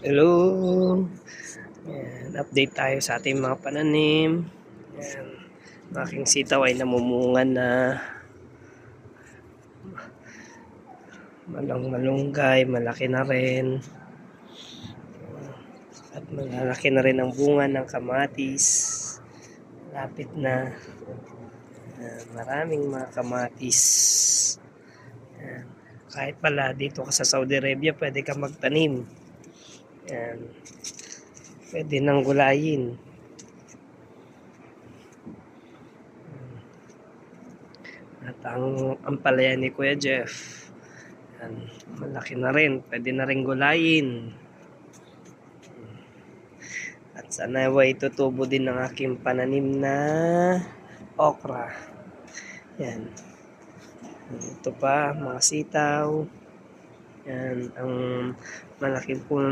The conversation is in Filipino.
Hello! Ayan, update tayo sa ating mga pananim. Ayan, aking sitaw ay namumunga na. Malunggay, malaki na rin. At malalaki na rin ang bunga ng kamatis. Lapit na. Ayan, maraming mga kamatis. Ayan, kahit pala dito ka sa Saudi Arabia, pwede ka magtanim. Ayan, pwede nang gulayin. At ang ampalaya ni Kuya Jeff, yan, malaki na rin, pwede na rin gulayin. At sana ay tutubo din ng aking pananim na okra. Yan. Ito pa, mga sitaw. Yan, ang malaking puno